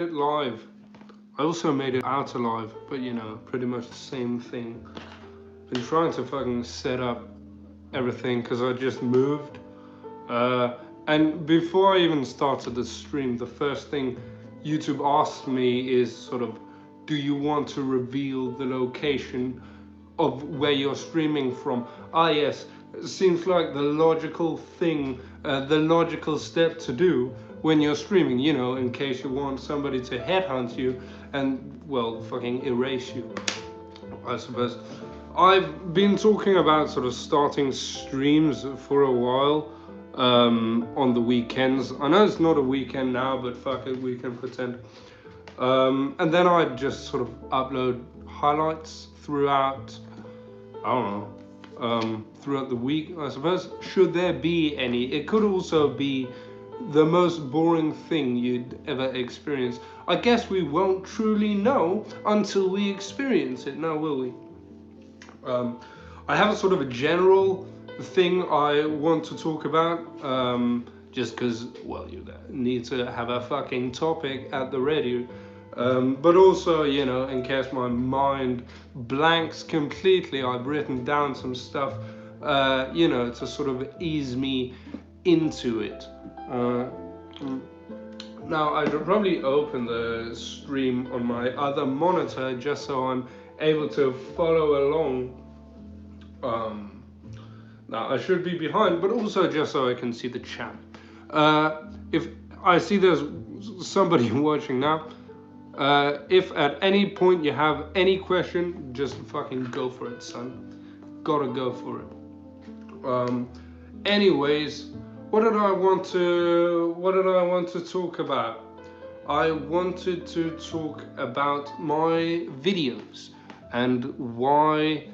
it live. I also made it out alive, but you know, pretty much the same thing. Been trying to fucking set up everything because I just moved. Uh, and before I even started the stream, the first thing YouTube asked me is sort of, do you want to reveal the location of where you're streaming from? Ah, yes, it seems like the logical thing, the logical step to do when you're streaming, you know, in case you want somebody to headhunt you and, well, fucking erase you, I suppose. I've been talking about sort of starting streams for a while on the weekends. I know it's not a weekend now, but fuck it, we can pretend. And then I just sort of upload highlights throughout, I don't know, throughout the week, I suppose. Should there be any? It could also be the most boring thing you'd ever experience. I guess we won't truly know until we experience it, now will we? I have a sort of a general thing I want to talk about, just because, well, you need to have a fucking topic at the ready. But also, you know, in case my mind blanks completely, I've written down some stuff, you know, to sort of ease me into it. Now, I should probably open the stream on my other monitor just so I'm able to follow along. Now, I should be behind, but also just so I can see the chat. If I see there's somebody watching now, if at any point you have any question, just fucking go for it, son. Gotta go for it. Anyways, what did I want to talk about? I wanted to talk about my videos and why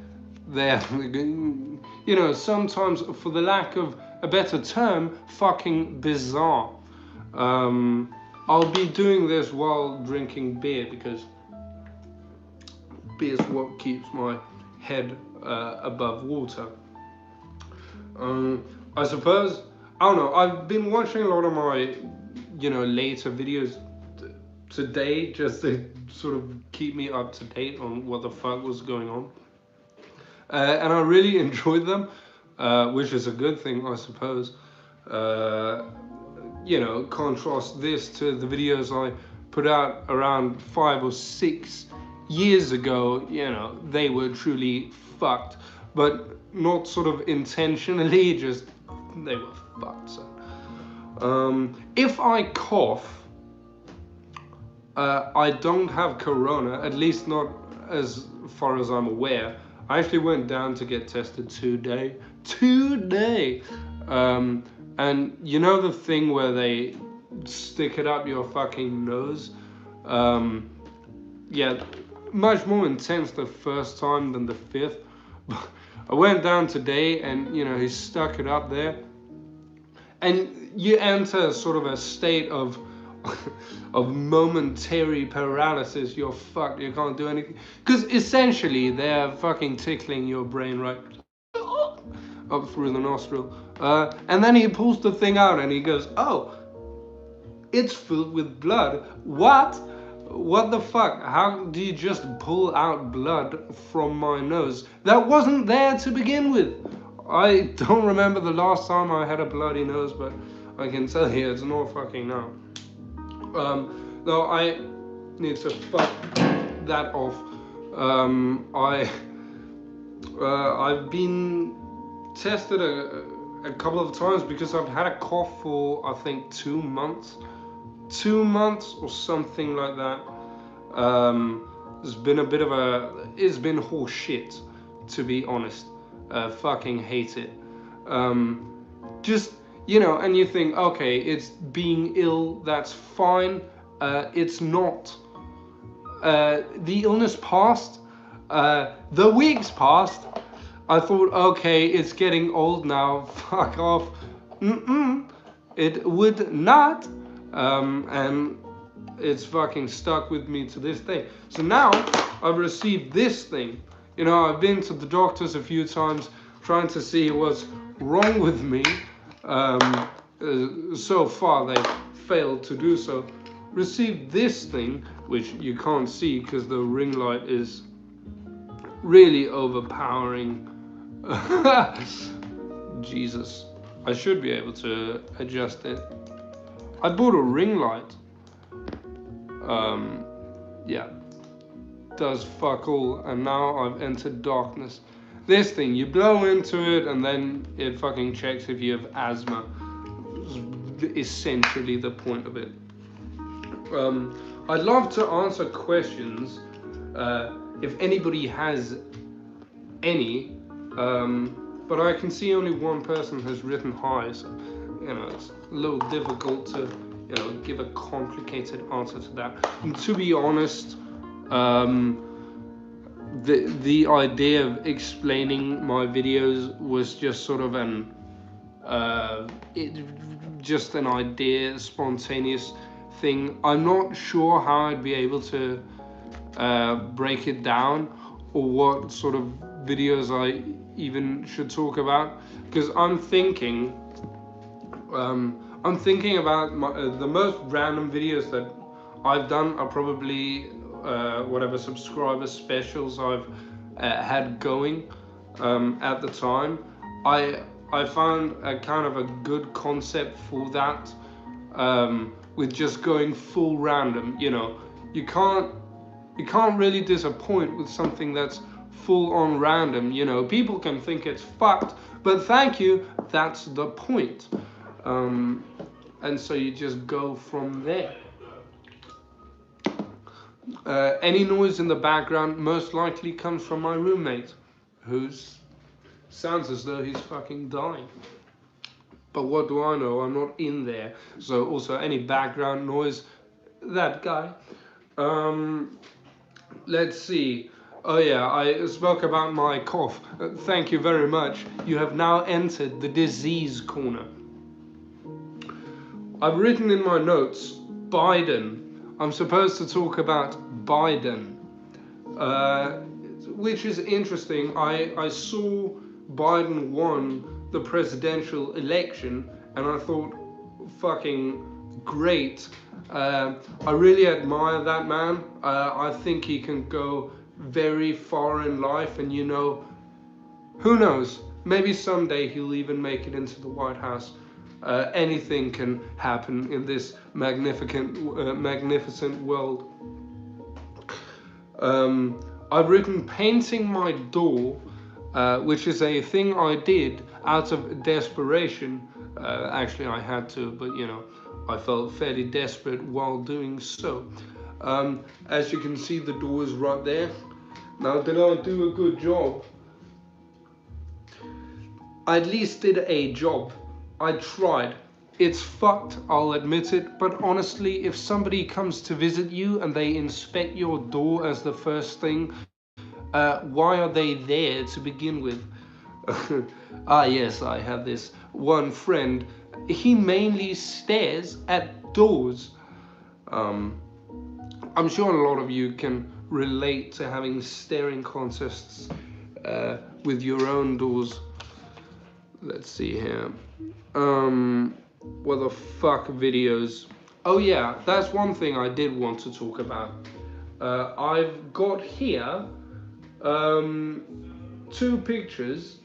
they're, you know, sometimes, for the lack of a better term, fucking bizarre. I'll be doing this while drinking beer because beer is what keeps my head above water. I suppose, I don't know, I've been watching a lot of my, you know, later videos today just to sort of keep me up to date on what the fuck was going on. And I really enjoyed them, which is a good thing, I suppose. You know, contrast this to the videos I put out around 5 or 6 years ago. You know, they were truly fucked, but not sort of intentionally, just they were fucked. So, if I cough, I don't have corona, at least not as far as I'm aware. I actually went down to get tested today. And you know the thing where they stick it up your fucking nose? Yeah, much more intense the first time than the fifth. I went down today and, you know, he stuck it up there. And you enter sort of a state of momentary paralysis. You're fucked, you can't do anything. Because essentially they're fucking tickling your brain right up through the nostril. And then he pulls the thing out and he goes, oh, it's filled with blood. What? What the fuck? How do you just pull out blood from my nose? That wasn't there to begin with. I don't remember the last time I had a bloody nose, but I can tell you it's not fucking now. No, I need to fuck that off. I've been tested a couple of times because I've had a cough for, I think, 2 months. 2 months or something like that. It's been a bit of it's been horse shit, to be honest. Fucking hate it. Just, you know, and you think, okay, it's being ill, that's fine. It's not. The illness passed. The weeks passed. I thought, okay, it's getting old now. Fuck off. It would not. And it's fucking stuck with me to this day. So now I've received this thing. You know, I've been to the doctors a few times trying to see what's wrong with me. So far, they failed to do so. received this thing, which you can't see because the ring light is really overpowering. Jesus, I should be able to adjust it. I bought a ring light. Yeah, does fuck all, and now I've entered darkness. This thing, you blow into it and then it fucking checks if you have asthma. Essentially the point of it. I'd love to answer questions if anybody has any, but I can see only one person has written hi, so you know it's a little difficult to give a complicated answer to that. And to be honest, the idea of explaining my videos was just sort of just an idea, spontaneous thing. I'm not sure how I'd be able to break it down, or what sort of videos I even should talk about, because I'm thinking about the most random videos that I've done are probably whatever subscriber specials I've had going at the time. I found a kind of a good concept for that, with just going full random. You can't really disappoint with something that's full on random. People can think it's fucked, but thank you, that's the point. And so you just go from there. Any noise in the background most likely comes from my roommate, who sounds as though he's fucking dying. But what do I know? I'm not in there. So also any background noise, that guy. Let's see. Oh yeah, I spoke about my cough. Thank you very much. You have now entered the disease corner. I've written in my notes, Biden. I'm supposed to talk about Biden, which is interesting. I saw Biden won the presidential election, and I thought, fucking great. I really admire that man. I think he can go very far in life, and who knows? Maybe someday he'll even make it into the White House. Anything can happen in this magnificent world. I've written painting my door, which is a thing I did out of desperation. Actually, I had to, but I felt fairly desperate while doing so. As you can see, the door is right there. Now, did I do a good job? I at least did a job. I tried. It's fucked, I'll admit it, but honestly, if somebody comes to visit you and they inspect your door as the first thing, why are they there to begin with? Yes, I have this one friend. He mainly stares at doors. I'm sure a lot of you can relate to having staring contests with your own doors. Let's see here. What the fuck videos? Oh yeah, that's one thing I did want to talk about. I've got here 2 pictures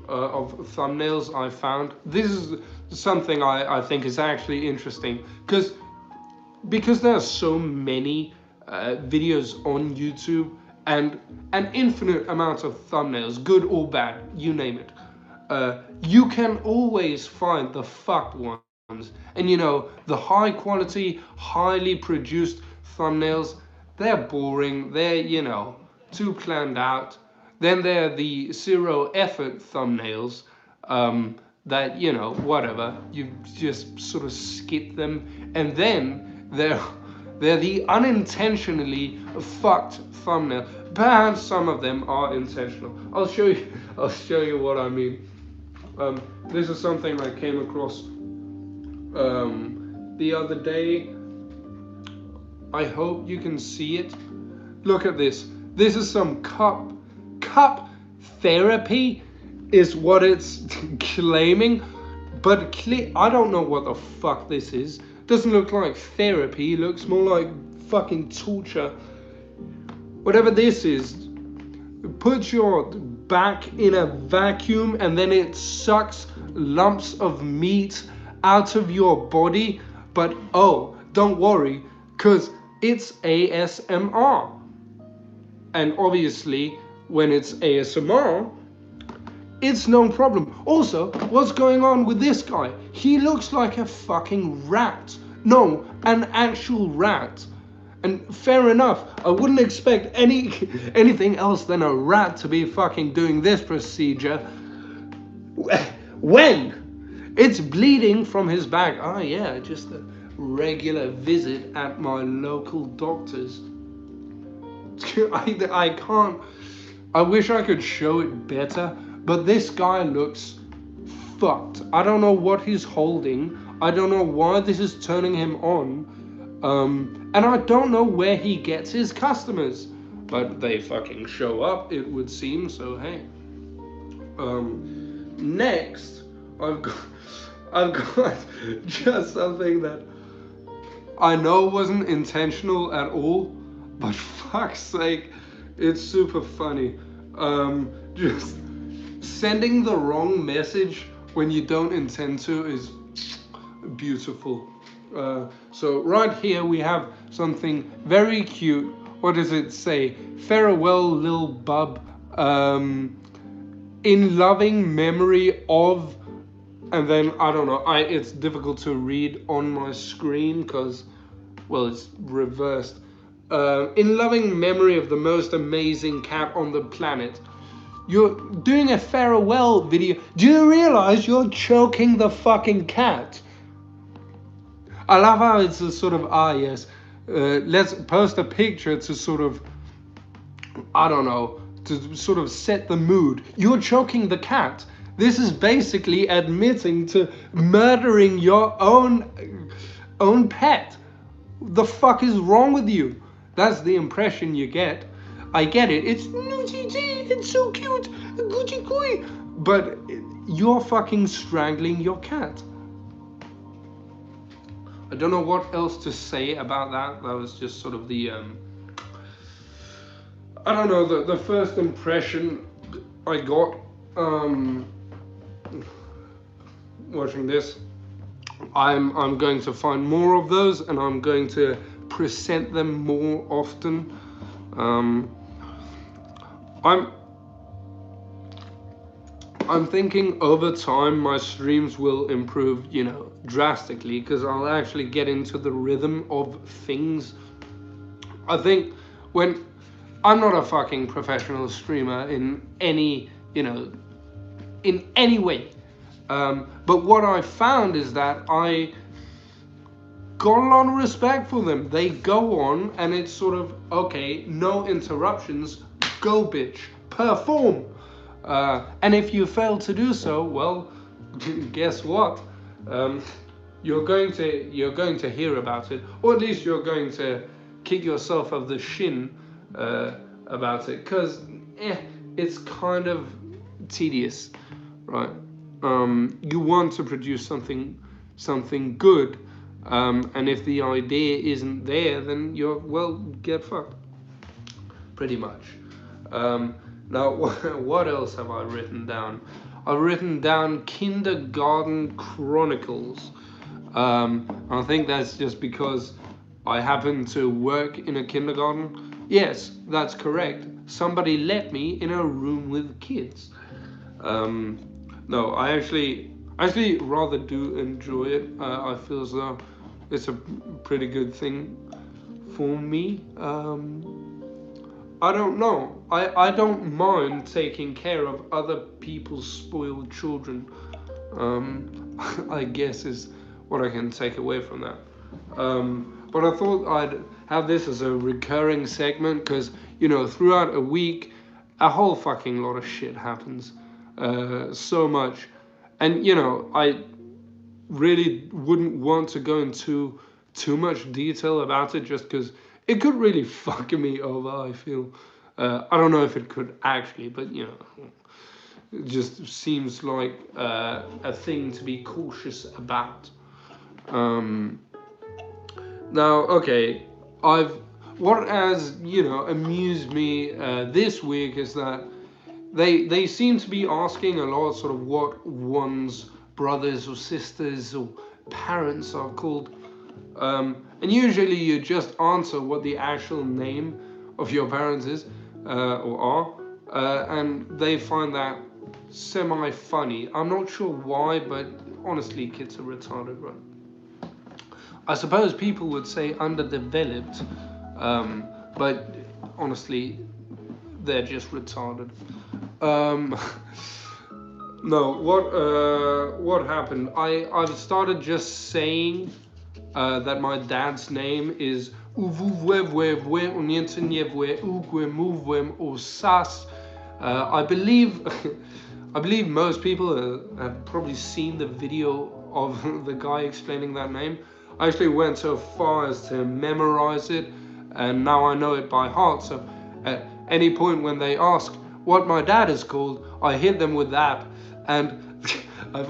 of thumbnails I found. This is something I think is actually interesting, because there are so many videos on YouTube and an infinite amount of thumbnails, good or bad, you name it. You can always find the fucked ones. And the high quality, highly produced thumbnails, they're boring, they're, too planned out. Then there are the zero effort thumbnails that, whatever, you just sort of skip them. And then they're the unintentionally fucked thumbnail. Perhaps some of them are intentional. I'll show you what I mean. This is something I came across the other day. I hope you can see it. Look at this. This is some cup therapy is what it's claiming, but I don't know what the fuck this is. Doesn't look like therapy. It looks more like fucking torture. Whatever this is, put your back in a vacuum and then it sucks lumps of meat out of your body. But oh, don't worry, because it's ASMR. And obviously, when it's ASMR, it's no problem. Also, what's going on with this guy? He looks like a fucking rat. No, an actual rat. And fair enough, I wouldn't expect anything else than a rat to be fucking doing this procedure. When it's bleeding from his back. Oh yeah, just a regular visit at my local doctor's. I can't. I wish I could show it better, but this guy looks fucked. I don't know what he's holding. I don't know why this is turning him on. And I don't know where he gets his customers. But they fucking show up, it would seem, so hey. Next, I've got just something that I know wasn't intentional at all, but fuck's sake, it's super funny. Just sending the wrong message when you don't intend to is beautiful. So right here we have something very cute. What does it say? Farewell, lil bub. In loving memory of, and then I don't know. It's difficult to read on my screen because, well, it's reversed. In loving memory of the most amazing cat on the planet. You're doing a farewell video. Do you realize you're choking the fucking cat? I love how it's a sort of, yes, let's post a picture to sort of, I don't know, to sort of set the mood. You're choking the cat. This is basically admitting to murdering your own pet. The fuck is wrong with you? That's the impression you get. I get it. It's so cute. But you're fucking strangling your cat. I don't know what else to say about that. That was just sort of the, I don't know, the first impression I got watching this. I'm going to find more of those and I'm going to present them more often. I'm thinking over time my streams will improve, drastically, because I'll actually get into the rhythm of things. I think when I'm not a fucking professional streamer in any, in any way. But what I found is that I got a lot of respect for them. They go on and it's sort of, okay, no interruptions, go bitch, perform. And if you fail to do so, well, guess what? You're going to hear about it, or at least you're going to kick yourself of the shin about it, because it's kind of tedious, right? You want to produce something good, and if the idea isn't there, then get fucked, pretty much. Now, what else have I written down? I've written down Kindergarten Chronicles. I think that's just because I happen to work in a kindergarten. Yes, that's correct. Somebody let me in a room with kids. No, I actually rather do enjoy it. I feel as though it's a pretty good thing for me. I don't know. I don't mind taking care of other people's spoiled children. I guess is what I can take away from that. But I thought I'd have this as a recurring segment because, throughout a week, a whole fucking lot of shit happens. So much. And, I really wouldn't want to go into too much detail about it just because it could really fuck me over, I feel. I don't know if it could actually, but, it just seems like a thing to be cautious about. Now, okay, what has, you know, amused me this week is that they seem to be asking a lot, sort of what one's brothers or sisters or parents are called, and usually you just answer what the actual name of your parents is, or are, and they find that semi funny. I'm not sure why, but honestly, kids are retarded, right? I suppose people would say underdeveloped, but honestly, they're just retarded. Um, no, what happened? I've started just saying that my dad's name is Uvuvwevwevwe Unyentenjevwe Ugwemuvwem Osas. I believe I believe most people have probably seen the video of the guy explaining that name. I actually went so far as to memorize it, and now I know it by heart. So at any point when they ask what my dad is called, I hit them with that, and I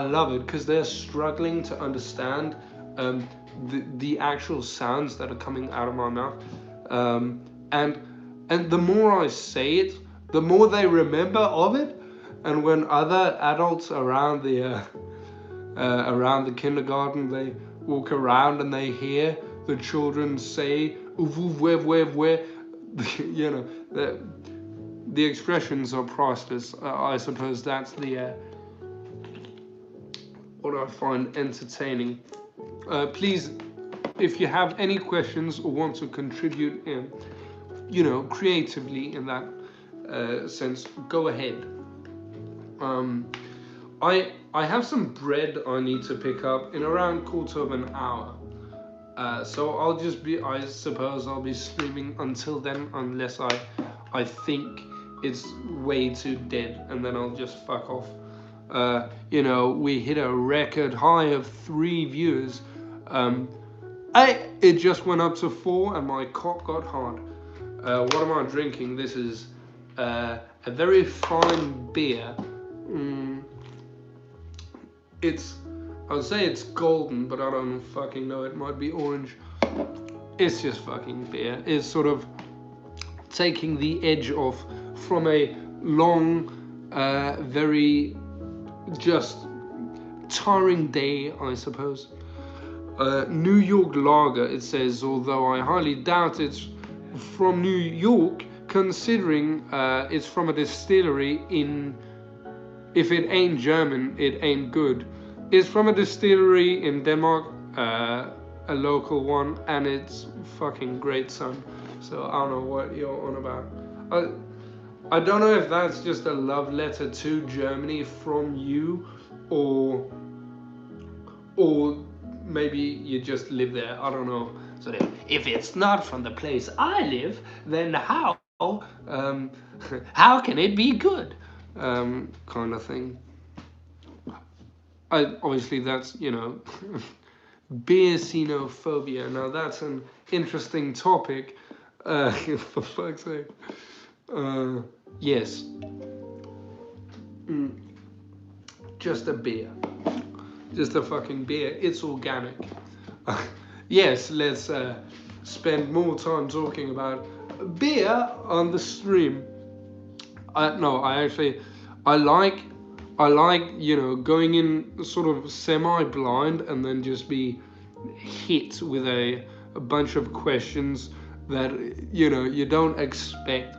love it because they're struggling to understand the actual sounds that are coming out of my mouth, and the more I say it, the more they remember of it. And when other adults around the kindergarten, they walk around and they hear the children say "uvu you know, the expressions are priceless. I suppose that's the what I find entertaining. Please, if you have any questions or want to contribute in, you know, creatively in that sense, go ahead. I have some bread I need to pick up in around quarter of an hour. So I suppose I'll be streaming until then, unless I think it's way too dead, and then I'll just fuck off. You know, we hit a record high of 3 viewers. It just went up to 4, and my cock got hard. What am I drinking? This is a very fine beer. I would say it's golden, but I don't fucking know. It might be orange. It's just fucking beer. It's sort of taking the edge off from a long, very just tiring day, I suppose. New York lager, it says, although I highly doubt it's from New York, considering it's from a distillery in... If it ain't German, it ain't good. It's from a distillery in Denmark, a local one, and it's fucking great, son. So I don't know what you're on about. I don't know if that's just a love letter to Germany from you, or maybe you just live there. I don't know. So if it's not from the place I live, then how how can it be good? Kind of thing. Obviously that's, you know, beer xenophobia. Now that's an interesting topic. For fuck's sake. Yes. Just a beer. Just a fucking beer. It's organic. Yes, let's spend more time talking about beer on the stream. I like, you know, going in sort of semi-blind and then just be hit with a bunch of questions that, you know, you don't expect,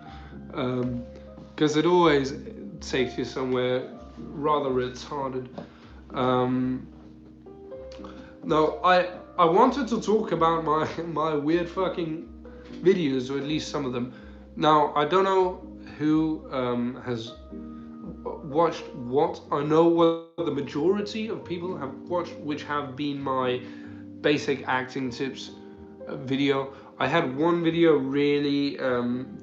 because it always takes you somewhere rather retarded. No, I wanted to talk about my weird fucking videos, or at least some of them. Now, I don't know who has watched what. I know what the majority of people have watched, which have been my basic acting tips video. I had one video really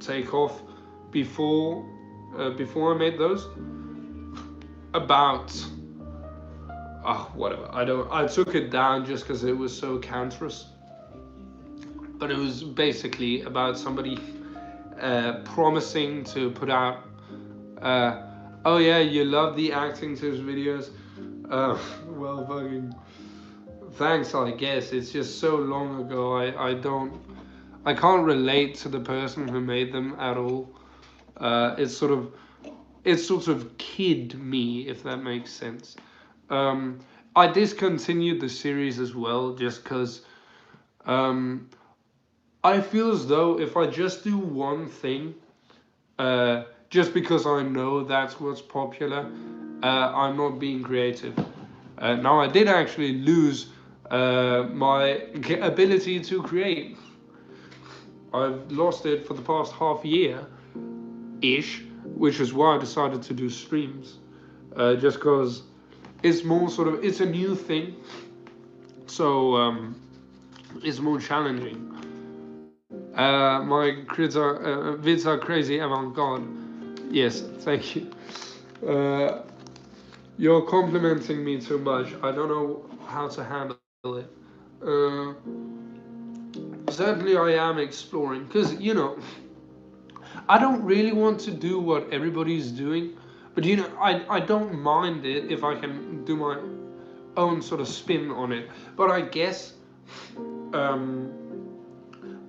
take off before I made those, about whatever. I took it down just because it was so cancerous. But it was basically about somebody promising to put out, oh yeah, you love the acting tips videos. Well, thanks, I guess. It's just so long ago. I can't relate to the person who made them at all. It's sort of kid me, if that makes sense. I discontinued the series as well, just because I feel as though if I just do one thing, just because I know that's what's popular, I'm not being creative. Now I did actually lose my ability to create. I've lost it for the past half year-ish, which is why I decided to do streams. Just because it's more it's a new thing, so it's more challenging. My vids are crazy avant-garde. Yes, thank you. You're complimenting me too much. I don't know how to handle it. Certainly I am exploring, because, I don't really want to do what everybody's doing, but, I don't mind it if I can do my own sort of spin on it. But I guess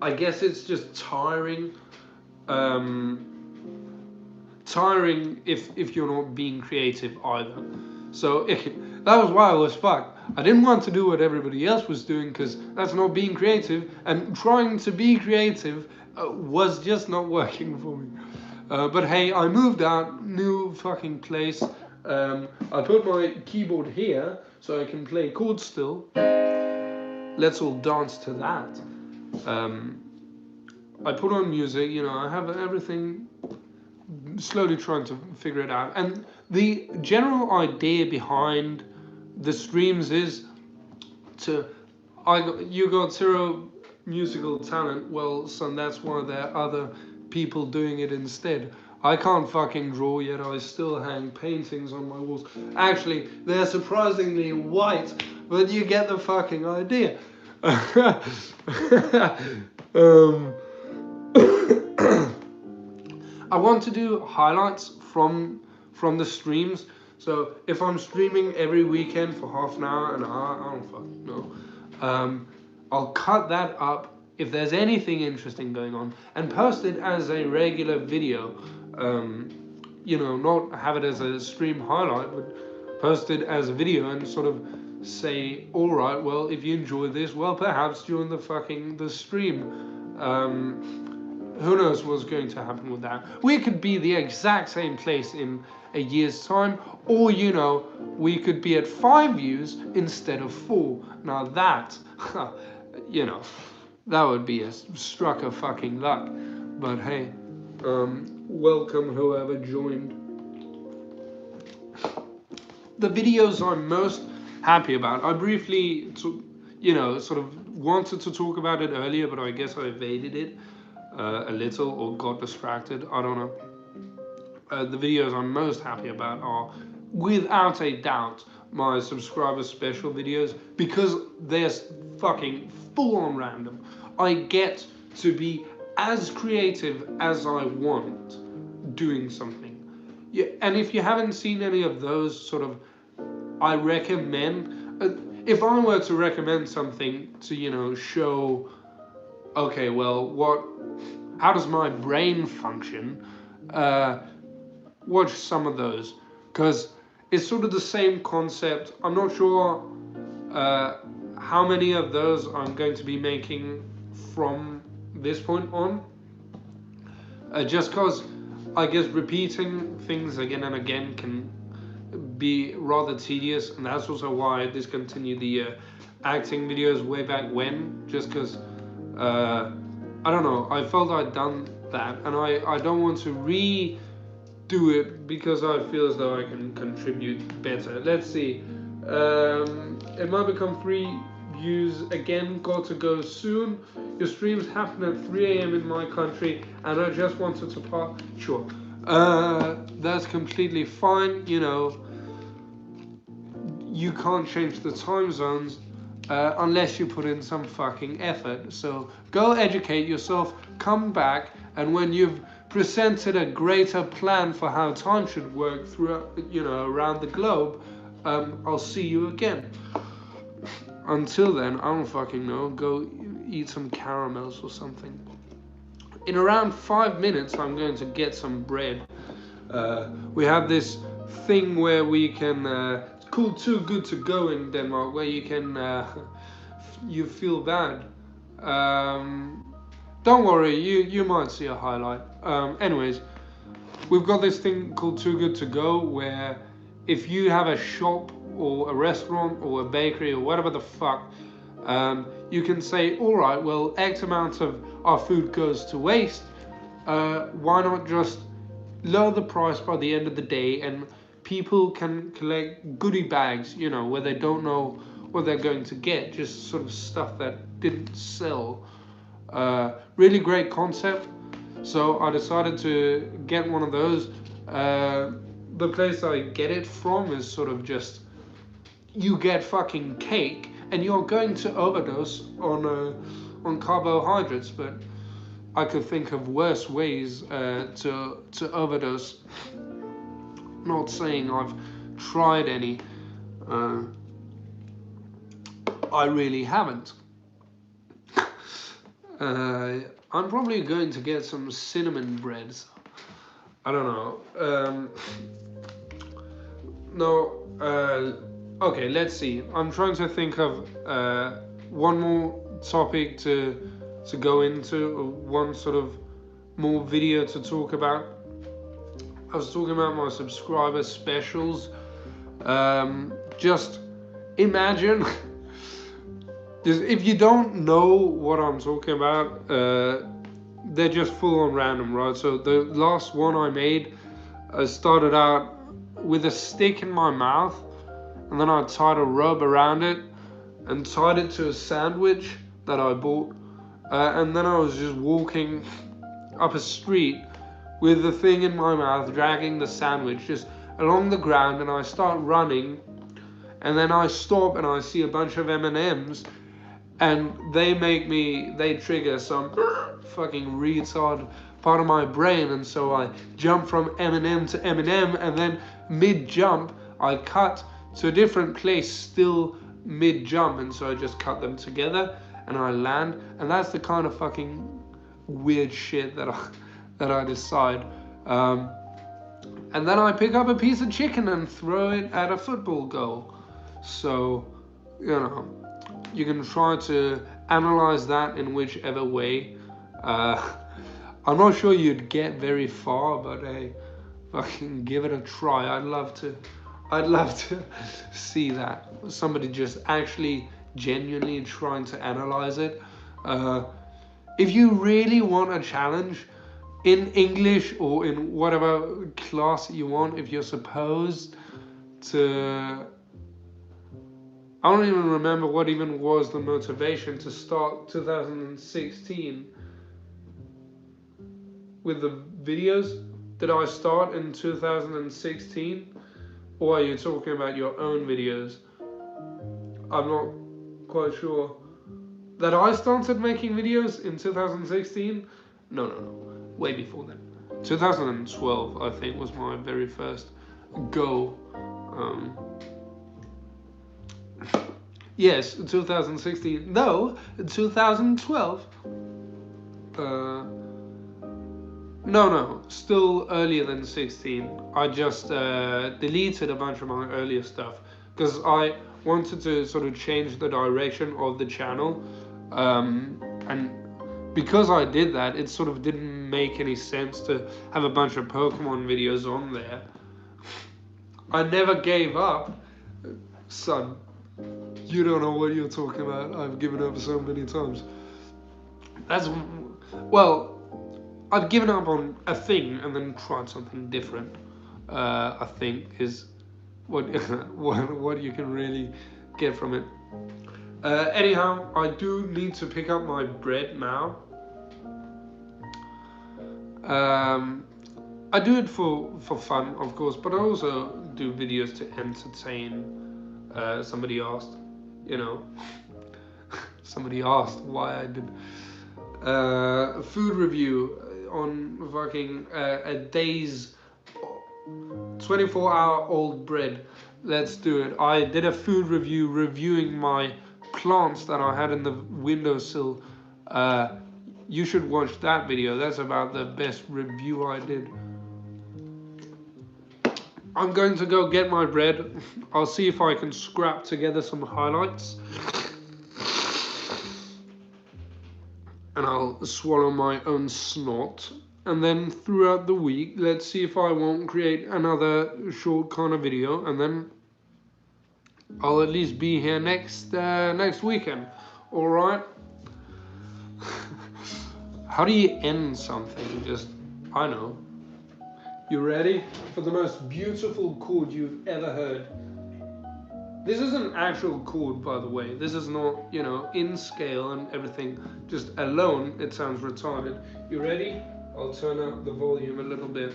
it's just tiring. Tiring if you're not being creative either. So that was why I was fucked. I didn't want to do what everybody else was doing, because that's not being creative, and trying to be creative was just not working for me. But hey, I moved out, new fucking place. I put my keyboard here so I can play chords still. Let's all dance to that. I put on music, I have everything, slowly trying to figure it out. And the general idea behind the streams is you got zero musical talent. Well, son, that's why there are other people doing it instead. I can't fucking draw, yet I still hang paintings on my walls. Actually, they're surprisingly white, but you get the fucking idea. I want to do highlights from the streams. So if I'm streaming every weekend for half an hour, I don't fucking know. I'll cut that up if there's anything interesting going on, and post it as a regular video. Not have it as a stream highlight, but post it as a video and sort of say, all right, well, if you enjoy this, well, perhaps join the stream. Who knows what's going to happen with that? We could be the exact same place in a year's time, or we could be at 5 views instead of 4. Now that, that would be a struck of fucking luck. But hey, welcome whoever joined. The videos I'm most happy about, I briefly, sort of wanted to talk about it earlier, but I guess I evaded it a little, or got distracted, I don't know. The videos I'm most happy about are, without a doubt, my subscriber special videos, because they're fucking full on random. I get to be as creative as I want doing something. Yeah, and if you haven't seen any of those, I recommend, if I were to recommend something to, show, okay, well, how does my brain function? Watch some of those, because it's sort of the same concept. I'm not sure how many of those I'm going to be making from this point on, just because I guess repeating things again and again can be rather tedious, and that's also why I discontinued the acting videos way back when, just because I don't know, I felt I'd done that, and I don't want to redo it, because I feel as though I can contribute better. Let's see, it might become 3 views again, got to go soon. Your streams happen at 3 a.m. in my country, and I just wanted to part. Sure, that's completely fine. You can't change the time zones unless you put in some fucking effort. So go educate yourself, come back, and when you've presented a greater plan for how time should work throughout, around the globe, I'll see you again. until then, I don't fucking know, go eat some caramels or something. In around 5 minutes, I'm going to get some bread. We have this thing where we can, it's called Too Good To Go in Denmark, where you can, you feel bad. Don't worry, you might see a highlight. Anyways, we've got this thing called Too Good To Go, where if you have a shop or a restaurant or a bakery or whatever the fuck, you can say, all right, well, X amount of our food goes to waste. Why not just lower the price by the end of the day, and people can collect goodie bags, you know, where they don't know what they're going to get, just sort of stuff that didn't sell. Really great concept. So I decided to get one of those. The place I get it from is sort of just, you get fucking cake and you're going to overdose on carbohydrates, but I could think of worse ways to overdose. Not saying I've tried any. I really haven't. I'm probably going to get some cinnamon breads. I don't know. Okay, let's see. I'm trying to think of one more topic to go into, one sort of more video to talk about. I was talking about my subscriber specials. Just imagine, if you don't know what I'm talking about, they're just full on random, right? So the last one I made, I started out with a stick in my mouth, and then I tied a rope around it and tied it to a sandwich that I bought, and then I was just walking up a street with the thing in my mouth, dragging the sandwich just along the ground, and I start running, and then I stop and I see a bunch of M&Ms, and they trigger some fucking retard part of my brain, and so I jump from M&M to M&M, and then mid-jump I cut to a different place still mid-jump, and so I just cut them together and I land, and that's the kind of fucking weird shit that I decide. And then I pick up a piece of chicken and throw it at a football goal. So, you know, you can try to analyze that in whichever way. I'm not sure you'd get very far, but hey, fucking give it a try. I'd love to see that. Somebody just actually genuinely trying to analyze it. If you really want a challenge in English or in whatever class you want, if you're supposed to, I don't even remember what even was the motivation to start 2016 with the videos. Did I start in 2016? Or are you talking about your own videos? I'm not quite sure. That I started making videos in 2016? No. Way before then. 2012, I think, was my very first go. Yes, 2016. No, 2012. No, still earlier than 16. I just deleted a bunch of my earlier stuff because I wanted to sort of change the direction of the channel, and because I did that, it sort of didn't make any sense to have a bunch of Pokemon videos on there. I never gave up. Son, you don't know what you're talking about. I've given up so many times. I've given up on a thing and then tried something different. I think is what you can really get from it. Anyhow, I do need to pick up my bread now. I do it for fun, of course, but I also do videos to entertain. Somebody asked, somebody asked why I did a food review on fucking a day's 24-hour-old bread. Let's do it. I did a food review reviewing my plants that I had in the windowsill. You should watch that video. That's about the best review I did. I'm going to go get my bread. I'll see if I can scrap together some highlights. And I'll swallow my own snot. And then throughout the week, let's see if I won't create another short kind of video. And then I'll at least be here next weekend. All right? How do you end something? Just, I know. You ready for the most beautiful chord you've ever heard? This is an actual chord, by the way. This is not, in scale and everything. Just alone, it sounds retarded. You ready? I'll turn up the volume a little bit.